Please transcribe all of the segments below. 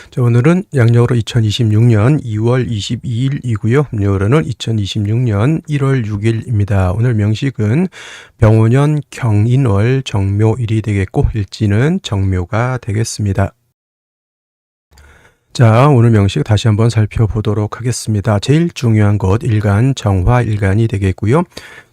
자, 오늘은 양력으로 2026년 2월 22일이고요. 음력으로는 2026년 1월 6일입니다. 오늘 명식은 병오년 경인월 정묘일이 되겠고 일지는 정묘가 되겠습니다. 자, 오늘 명식 다시 한번 살펴보도록 하겠습니다. 제일 중요한 것 일간, 정화일간이 되겠고요.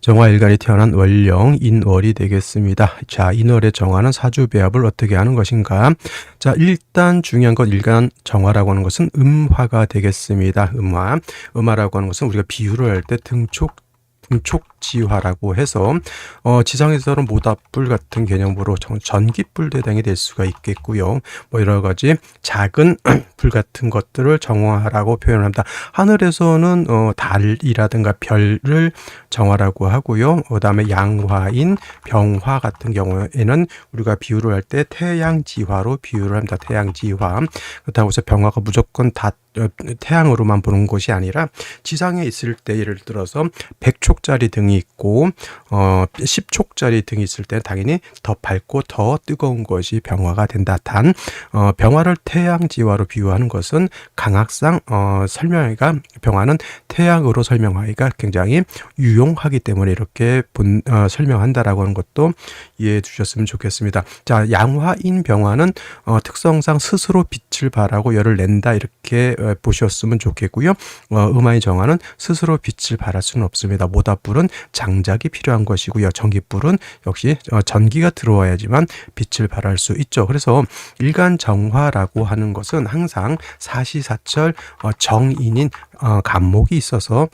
정화일간이 태어난 월령, 인월이 되겠습니다. 자, 인월의 정화는 사주배합을 어떻게 하는 것인가? 자, 일단 중요한 것 일간 정화라고 하는 것은 음화가 되겠습니다. 음화. 음화라고 하는 것은 우리가 비유를 할 때 등촉지화라고 해서 지상에서는 모닥불 같은 개념으로 전기불 대장이 될 수가 있겠고요. 뭐 여러 가지 작은 불 같은 것들을 정화라고 표현합니다. 하늘에서는 달이라든가 별을 정화라고 하고요. 그다음에 양화인 병화 같은 경우에는 우리가 비유를 할 때 태양지화로 비유를 합니다. 태양지화. 그렇다고 해서 병화가 무조건 다 태양으로만 보는 것이 아니라 지상에 있을 때 예를 들어서 100촉짜리 등이 있고 10촉짜리 등이 있을 때 당연히 더 밝고 더 뜨거운 것이 병화가 된다. 단 병화를 태양지화로 비유하는 것은 강학상 설명하기가 병화는 태양으로 설명하기가 굉장히 유용하기 때문에 이렇게 설명한다라고 하는 것도 이해해 주셨으면 좋겠습니다. 자, 양화인 병화는 특성상 스스로 빛을 발하고 열을 낸다 이렇게 보셨으면 좋겠고요. 음화의 정화는 스스로 빛을 발할 수는 없습니다. 모닥불은 장작이 필요한 것이고요. 전기불은 역시 전기가 들어와야지만 빛을 발할 수 있죠. 그래서 일간 정화라고 하는 것은 항상 사시사철 정인인 간목이 있어서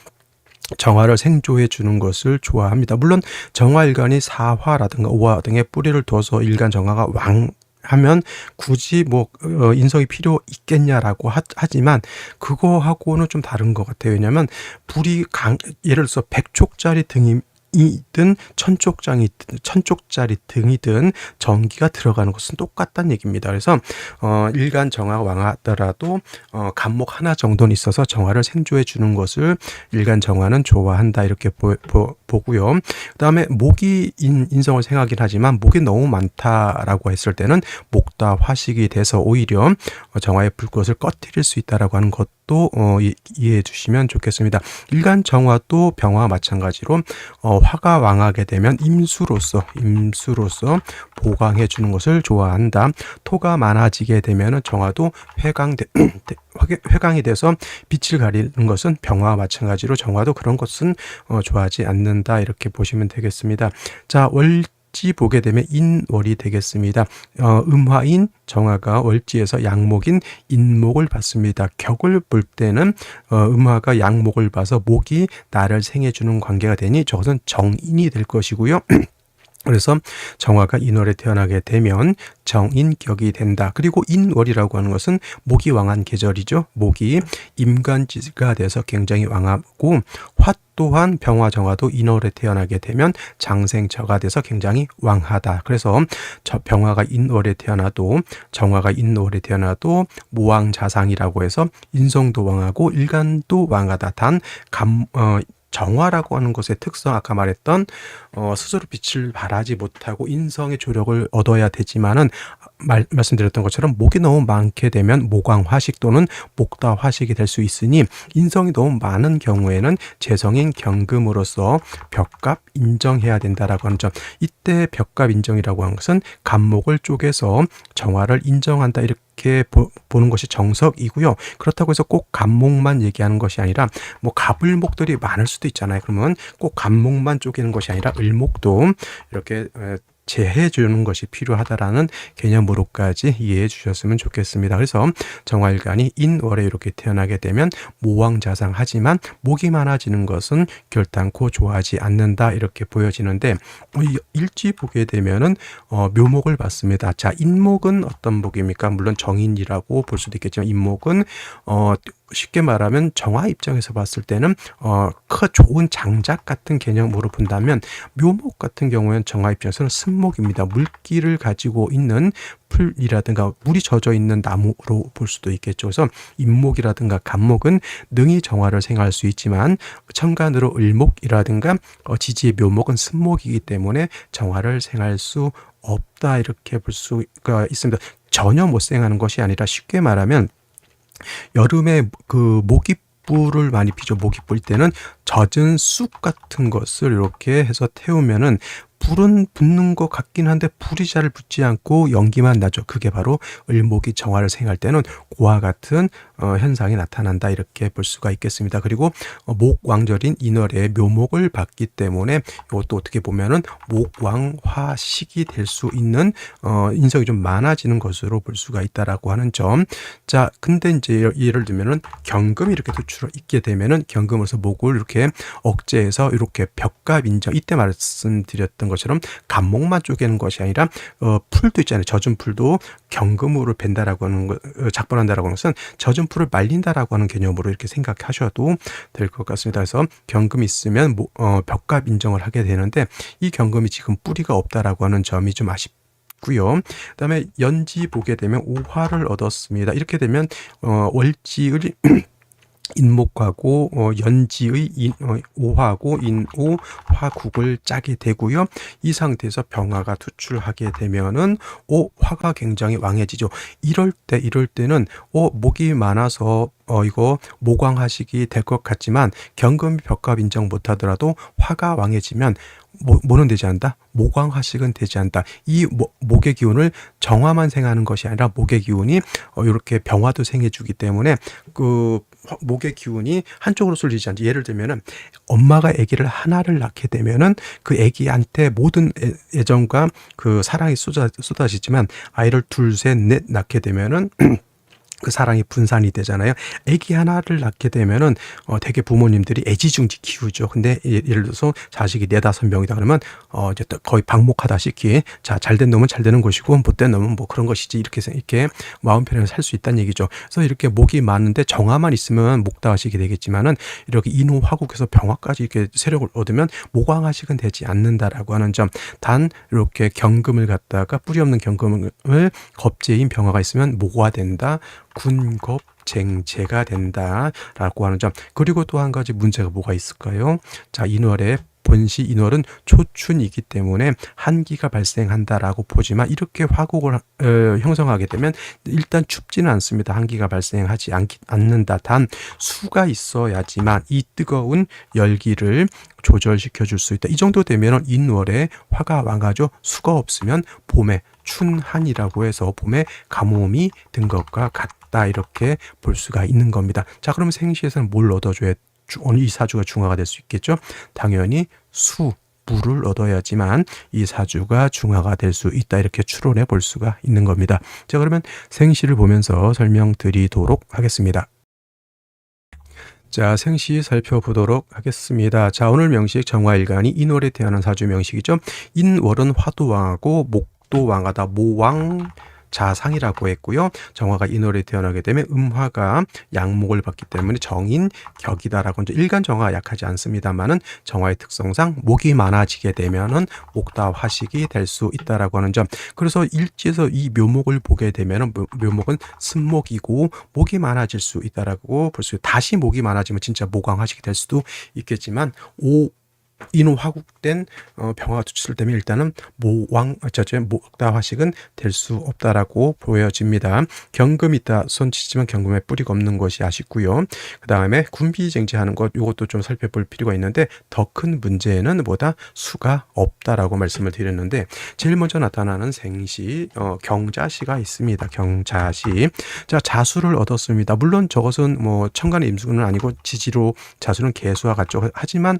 정화를 생조해 주는 것을 좋아합니다. 물론 정화일간이 사화라든가 오화 등의 뿌리를 둬서 일간 정화가 하면 굳이 인성이 필요 있겠냐라고 하지만 그거하고는 좀 다른 것 같아요. 왜냐하면 불이 예를 들어서 100촉짜리 등이든 1000촉짜리 등이든 전기가 들어가는 것은 똑같다는 얘기입니다. 그래서 일간 정화가 왕하더라도 간목 하나 정도는 있어서 정화를 생조해 주는 것을 일간 정화는 좋아한다 이렇게 보고요. 그 다음에 목이 인성을 생각하긴 하지만 목이 너무 많다라고 했을 때는 목다 화식이 돼서 오히려 정화의 불꽃을 꺼뜨릴 수 있다라고 하는 것도 이해해 주시면 좋겠습니다. 일간 정화도 병화와 마찬가지로 화가 왕하게 되면 임수로서 보강해 주는 것을 좋아한다. 토가 많아지게 되면 정화도 회강이 돼서 빛을 가리는 것은 병화와 마찬가지로 정화도 그런 것은 좋아하지 않는다 이렇게 보시면 되겠습니다. 자, 월지 보게 되면 인월이 되겠습니다. 음화인 정화가 월지에서 양목인 인목을 받습니다. 격을 볼 때는 음화가 양목을 봐서 목이 나를 생해주는 관계가 되니 저것은 정인이 될 것이고요. 그래서 정화가 인월에 태어나게 되면 정인격이 된다. 그리고 인월이라고 하는 것은 목이 왕한 계절이죠. 목이 임간지가 돼서 굉장히 왕하고 화 또한 병화 정화도 인월에 태어나게 되면 장생처가 돼서 굉장히 왕하다. 그래서 병화가 인월에 태어나도 정화가 인월에 태어나도 모왕자상이라고 해서 인성도 왕하고 일간도 왕하다. 단 정화라고 하는 것의 특성 아까 말했던 스스로 빛을 발하지 못하고 인성의 조력을 얻어야 되지만은 말씀드렸던 것처럼 목이 너무 많게 되면 모광화식 또는 목다화식이 될 수 있으니 인성이 너무 많은 경우에는 재성인 경금으로서 벽갑 인정해야 된다라고 하는 점. 이때 벽갑 인정이라고 하는 것은 간목을 쪼개서 정화를 인정한다 이렇게 보는 것이 정석이고요. 그렇다고 해서 꼭 간목만 얘기하는 것이 아니라 갑을목들이 많을 수도 있잖아요. 그러면 꼭 간목만 쪼개는 것이 아니라 을목도 이렇게 제해 주는 것이 필요하다라는 개념으로까지 이해해 주셨으면 좋겠습니다. 그래서 정화일간이 인월에 이렇게 태어나게 되면 모왕자상하지만 목이 많아지는 것은 결단코 좋아하지 않는다 이렇게 보여지는데 일지 보게 되면은 묘목을 받습니다. 자, 인목은 어떤 목입니까? 물론 정인이라고 볼 수도 있겠지만 인목은 쉽게 말하면 정화 입장에서 봤을 때는 좋은 장작 같은 개념으로 본다면 묘목 같은 경우에는 정화 입장에서는 쓴목입니다. 물기를 가지고 있는 풀이라든가 물이 젖어 있는 나무로 볼 수도 있겠죠. 그래서 인목이라든가 간목은 능히 정화를 생할 수 있지만 천간으로 을목이라든가 지지의 묘목은 쓴목이기 때문에 정화를 생할 수 없다 이렇게 볼 수가 있습니다. 전혀 못 생하는 것이 아니라 쉽게 말하면 여름에 그 모깃불을 많이 피죠. 모깃불 때는 젖은 쑥 같은 것을 이렇게 해서 태우면은 불은 붙는 것 같긴 한데 불이 잘 붙지 않고 연기만 나죠. 그게 바로 을목이 정화를 생할 때는 그와 같은 현상이 나타난다 이렇게 볼 수가 있겠습니다. 그리고 목왕절인 인월에 묘목을 받기 때문에 이것도 어떻게 보면은 목왕화식이 될 수 있는 인성이 좀 많아지는 것으로 볼 수가 있다라고 하는 점. 자, 근데 이제 예를 들면은 경금이 이렇게 도출을 있게 되면은 경금으로서 목을 이렇게 억제해서 이렇게 벽갑인정, 이때 말씀드렸던 것처럼 갑목만 쪼개는 것이 아니라 풀도 있잖아요. 젖은 풀도 경금으로 벤다라고 하는 것, 작벌한다라고 하는 것은 젖은 풀을 말린다라고 하는 개념으로 이렇게 생각하셔도 될 것 같습니다. 그래서 경금이 있으면 벽갑 인정을 하게 되는데 이 경금이 지금 뿌리가 없다라고 하는 점이 좀 아쉽고요. 그다음에 연지 보게 되면 오화를 얻었습니다. 이렇게 되면 월지의 인목하고 연지의 오화하고 인오 화국을 짜게 되고요. 이 상태에서 병화가 투출하게 되면은 화가 굉장히 왕해지죠. 이럴 때는 목이 많아서 이거 모광하식이 될 것 같지만 경금이 벽갑 인정 못하더라도 화가 왕해지면 뭐는 되지 않다? 모광화식은 되지 않다. 이 목의 기운을 정화만 생하는 것이 아니라 목의 기운이 이렇게 병화도 생해주기 때문에 그 목의 기운이 한쪽으로 쏠리지 않지. 예를 들면은 엄마가 아기를 하나를 낳게 되면은 그 아기한테 모든 애정과 그 사랑이 쏟아지지만 아이를 둘, 셋, 넷 낳게 되면은 그 사랑이 분산이 되잖아요. 아기 하나를 낳게 되면은 되게 부모님들이 애지중지 키우죠. 근데 예를 들어서 자식이 4-5명이다 그러면 이제 거의 방목하다시피 자, 잘된 놈은 잘 되는 것이고 못된 놈은 뭐 그런 것이지 이렇게 마음 편하게 살 수 있다는 얘기죠. 그래서 이렇게 목이 많은데 정화만 있으면 목다화식이 되겠지만은 이렇게 인호화국해서 병화까지 이렇게 세력을 얻으면 모광화식은 되지 않는다라고 하는 점. 단 이렇게 경금을 갖다가 뿌리 없는 경금을 겁재인 병화가 있으면 모화된다. 군겁쟁제가 된다라고 하는 점. 그리고 또 한 가지 문제가 뭐가 있을까요? 자, 인월에 본시 인월은 초춘이기 때문에 한기가 발생한다라고 보지만 이렇게 화국을 형성하게 되면 일단 춥지는 않습니다. 한기가 발생하지 않는다. 단 수가 있어야지만 이 뜨거운 열기를 조절시켜 줄 수 있다. 이 정도 되면 인월에 화가 왕하죠. 수가 없으면 봄에 춘한이라고 해서 봄에 가뭄이 든 것과 같다 이렇게 볼 수가 있는 겁니다. 자, 그러면 생시에서는 뭘 얻어줘야 이 사주가 중화가 될 수 있겠죠? 당연히 물을 얻어야지만 이 사주가 중화가 될 수 있다 이렇게 추론해 볼 수가 있는 겁니다. 자, 그러면 생시를 보면서 설명드리도록 하겠습니다. 자, 생시 살펴보도록 하겠습니다. 자, 오늘 명식 정화일간이 인월에 태어난 사주 명식이죠. 인월은 화도왕하고 목도 왕하다. 모왕 자상이라고 했고요. 정화가 인월에 태어나게 되면 음화가 양목을 받기 때문에 정인 격이다라고 이제 일간 정화가 약하지 않습니다만은 정화의 특성상 목이 많아지게 되면은 목다화식이 될 수 있다라고 하는 점. 그래서 일지에서 이 묘목을 보게 되면은 묘목은 쓴목이고 목이 많아질 수 있다라고 볼 수 있어요. 다시 목이 많아지면 진짜 모광화식이 될 수도 있겠지만 인호화국된 병화가 투출되면 일단은 목다화식은 될 수 없다라고 보여집니다. 경금이 있다 손치지만 경금에 뿌리가 없는 것이 아쉽고요. 그 다음에 군비쟁제하는 것 이것도 좀 살펴볼 필요가 있는데 더 큰 문제는 뭐다? 수가 없다라고 말씀을 드렸는데 제일 먼저 나타나는 생시 경자시가 있습니다. 경자시. 자, 자수를 얻었습니다. 물론 저것은 뭐 천간의 임수는 아니고 지지로 자수는 개수와 같죠. 하지만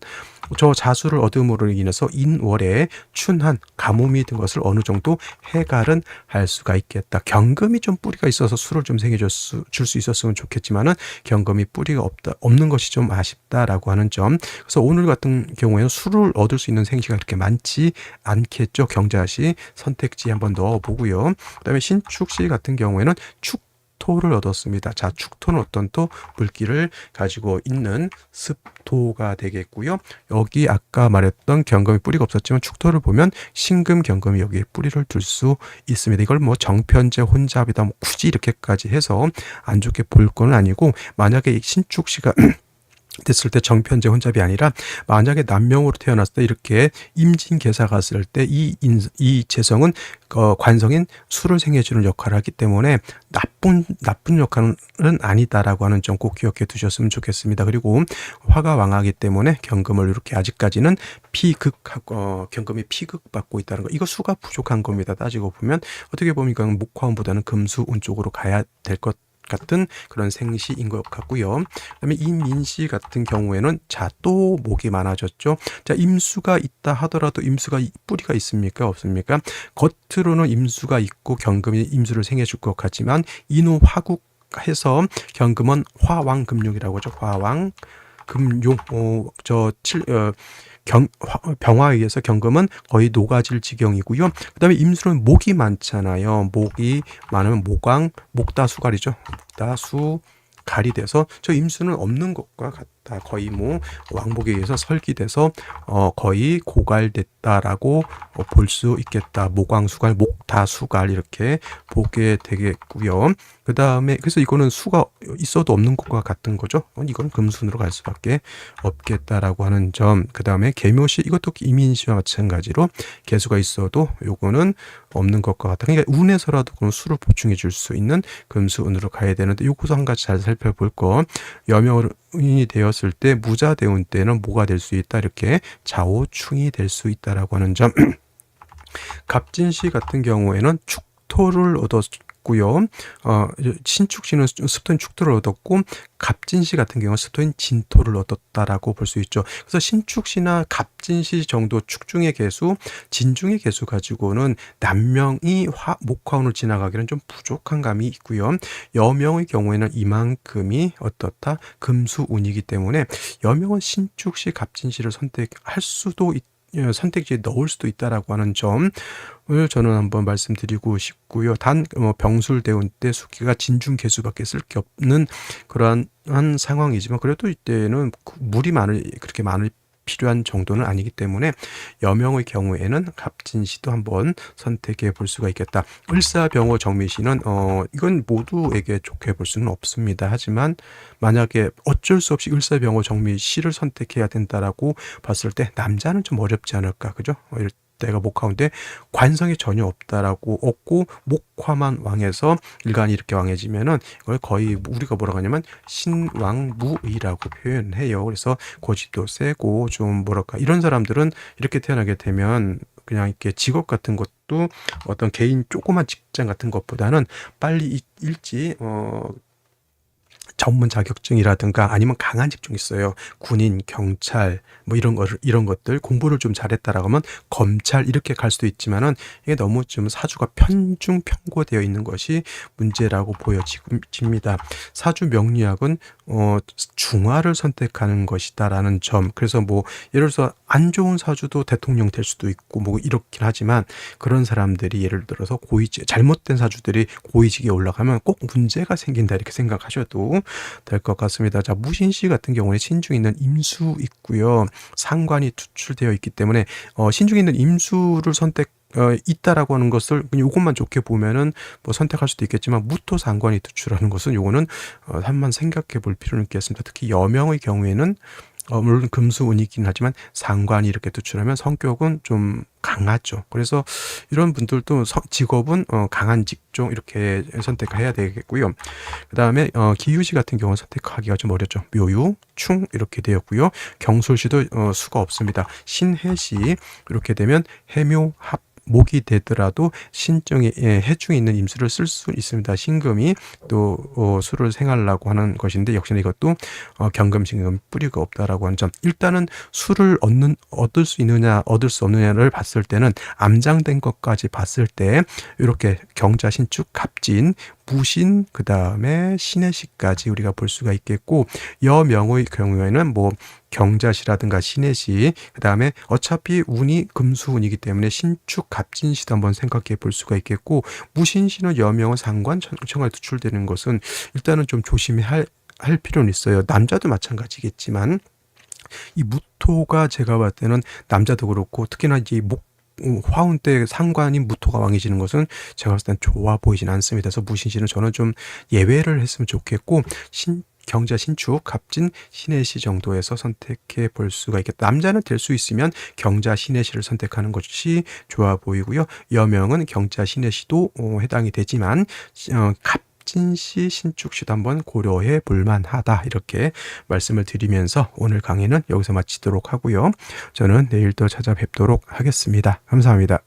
저 자수를 얻음으로 인해서 인월에 춘한 가뭄이 든 것을 어느 정도 해갈은 할 수가 있겠다. 경금이 좀 뿌리가 있어서 수를 좀 생겨줄 수 있었으면 좋겠지만은 경금이 뿌리가 없는 것이 좀 아쉽다라고 하는 점. 그래서 오늘 같은 경우에는 수를 얻을 수 있는 생시가 그렇게 많지 않겠죠. 경자시 선택지 한번 넣어보고요. 그다음에 신축시 같은 경우에는 축토를 얻었습니다. 자, 축토는 어떤 또 물기를 가지고 있는 습토가 되겠고요. 여기 아까 말했던 경금이 뿌리가 없었지만 축토를 보면 신금 경금이 여기에 뿌리를 둘 수 있습니다. 이걸 뭐 정편제 혼잡이다 뭐 굳이 이렇게까지 해서 안 좋게 볼 건 아니고 만약에 신축시가 됐을 때 정편제 혼잡이 아니라 만약에 남명으로 태어났을 때 이렇게 임진계사 갔을 때 이 재성은 관성인 수를 생해 주는 역할을 하기 때문에 나쁜 역할은 아니다라고 하는 점 꼭 기억해 두셨으면 좋겠습니다. 그리고 화가 왕하기 때문에 경금을 이렇게 아직까지는 경금이 피극받고 있다는 거, 이거 수가 부족한 겁니다. 따지고 보면 어떻게 보면 이건 목화운보다는 금수운 쪽으로 가야 될 것 같은 그런 생시인 것 같고요. 그다음에 이민씨 같은 경우에는 또 목이 많아졌죠. 자, 임수가 있다 하더라도 임수가 뿌리가 있습니까? 없습니까? 겉으로는 임수가 있고 경금이 임수를 생해 줄 것 같지만 인후 화국해서 경금은 화왕금룡이라고 하죠. 화왕금룡 병화에 의해서 경금은 거의 녹아질 지경이고요. 그 다음에 임수는 목이 많잖아요. 목이 많으면 목다수갈이죠. 목다수갈이 돼서 저 임수는 없는 것과 같다. 거의 왕복에 의해서 설기돼서 거의 고갈됐다라고 볼 수 있겠다. 목왕수갈, 목다수갈 이렇게 보게 되겠고요. 그 다음에 그래서 이거는 수가 있어도 없는 것과 같은 거죠. 이건 금순으로 갈 수밖에 없겠다라고 하는 점. 그 다음에 계묘시, 이것도 이민시와 마찬가지로 개수가 있어도 요거는 없는 것과 같다. 그러니까 운에서라도 그런 수를 보충해 줄 수 있는 금수운으로 가야 되는데, 요거도 한 가지 잘 살펴볼 거. 여명운이 되었을 때 무자대운 때는 뭐가 될 수 있다, 이렇게 좌우충이 될 수 있다라고 하는 점. 갑진시 같은 경우에는 축토를 얻었고요. 신축시는 습토인 축토를 얻었고, 갑진시 같은 경우는 습토인 진토를 얻었다라고 볼 수 있죠. 그래서 신축시나 갑진시 정도 축중의 개수, 진중의 개수 가지고는 남명이 목화운을 지나가기는 좀 부족한 감이 있고요. 여명의 경우에는 이만큼이 어떻다? 금수운이기 때문에 여명은 신축시, 갑진시를 선택할 수도 선택지에 넣을 수도 있다라고 하는 점을 저는 한번 말씀드리고 싶고요. 단 병술대운 때 수기가 진중개수밖에 쓸 게 없는 그러한 상황이지만, 그래도 이때는 물이 그렇게 많을 필요한 정도는 아니기 때문에 여명의 경우에는 갑진시도 한번 선택해 볼 수가 있겠다. 을사병호 정미시는 이건 모두에게 좋게 볼 수는 없습니다. 하지만 만약에 어쩔 수 없이 을사병호 정미시를 선택해야 된다라고 봤을 때 남자는 좀 어렵지 않을까, 그죠? 이럴 때가 목화운데 관성이 전혀 없고 목화만 왕해서 일간이 이렇게 왕해지면은 이걸 거의 우리가 뭐라고 하냐면 신왕무의라고 표현해요. 그래서 고집도 세고 좀 뭐랄까, 이런 사람들은 이렇게 태어나게 되면 그냥 이렇게 직업 같은 것도 어떤 개인 조그만 직장 같은 것보다는 빨리 일찍 전문 자격증이라든가 아니면 강한 직종이 있어요. 군인, 경찰 뭐 이런 것들 공부를 좀 잘했다라고 하면 검찰 이렇게 갈 수도 있지만은 이게 너무 좀 사주가 편중편고되어 있는 것이 문제라고 보여집니다. 사주 명리학은 중화를 선택하는 것이다라는 점. 그래서 예를 들어서 안 좋은 사주도 대통령 될 수도 있고 이렇긴 하지만, 그런 사람들이 예를 들어서 잘못된 사주들이 고위직에 올라가면 꼭 문제가 생긴다, 이렇게 생각하셔도 될 것 같습니다. 자, 무신시 같은 경우에 신중에 있는 임수 있고요. 상관이 투출되어 있기 때문에 신중에 있는 임수를 있다라고 하는 것을 그냥 이것만 좋게 보면은 선택할 수도 있겠지만, 무토 상관이 투출하는 것은 요거는 한번 생각해 볼 필요는 있겠습니다. 특히 여명의 경우에는 물론 금수운이긴 하지만 상관이 이렇게 투출하면 성격은 좀 강하죠. 그래서 이런 분들도 직업은 강한 직종 이렇게 선택해야 되겠고요. 그 다음에 기유시 같은 경우는 선택하기가 좀 어렵죠. 묘유, 충 이렇게 되었고요. 경술시도 수가 없습니다. 신해시 이렇게 되면 해묘, 합 목이 되더라도 신정에 해중에 있는 임수를 쓸 수 있습니다. 신금이 또 수를 생하려고 하는 것인데, 역시나 이것도 경금, 신금 뿌리가 없다라고 하는 점. 일단은 수를 얻을 수 있느냐 얻을 수 없느냐를 봤을 때는 암장된 것까지 봤을 때 이렇게 경자, 신축, 갑진, 무신, 그 다음에 신해시까지 우리가 볼 수가 있겠고, 여명의 경우에는 경자시라든가 신해시, 그 다음에 어차피 운이 금수운이기 때문에 신축, 갑진시도 한번 생각해 볼 수가 있겠고, 무신시는 여명의 상관, 청을 투출되는 것은 일단은 좀 조심할 필요는 있어요. 남자도 마찬가지겠지만 이 무토가 제가 봤을 때는 남자도 그렇고 특히나 이 화운 때 상관인 무토가 왕해지는 것은 제가 봤을 땐 좋아 보이진 않습니다. 그래서 무신시는 저는 좀 예외를 했으면 좋겠고, 경자 신축, 갑진 신해시 정도에서 선택해 볼 수가 있겠다. 남자는 될 수 있으면 경자 신해시를 선택하는 것이 좋아 보이고요. 여명은 경자 신해시도 해당이 되지만 갑진시, 신축시도 한번 고려해 볼 만하다. 이렇게 말씀을 드리면서 오늘 강의는 여기서 마치도록 하고요. 저는 내일 또 찾아뵙도록 하겠습니다. 감사합니다.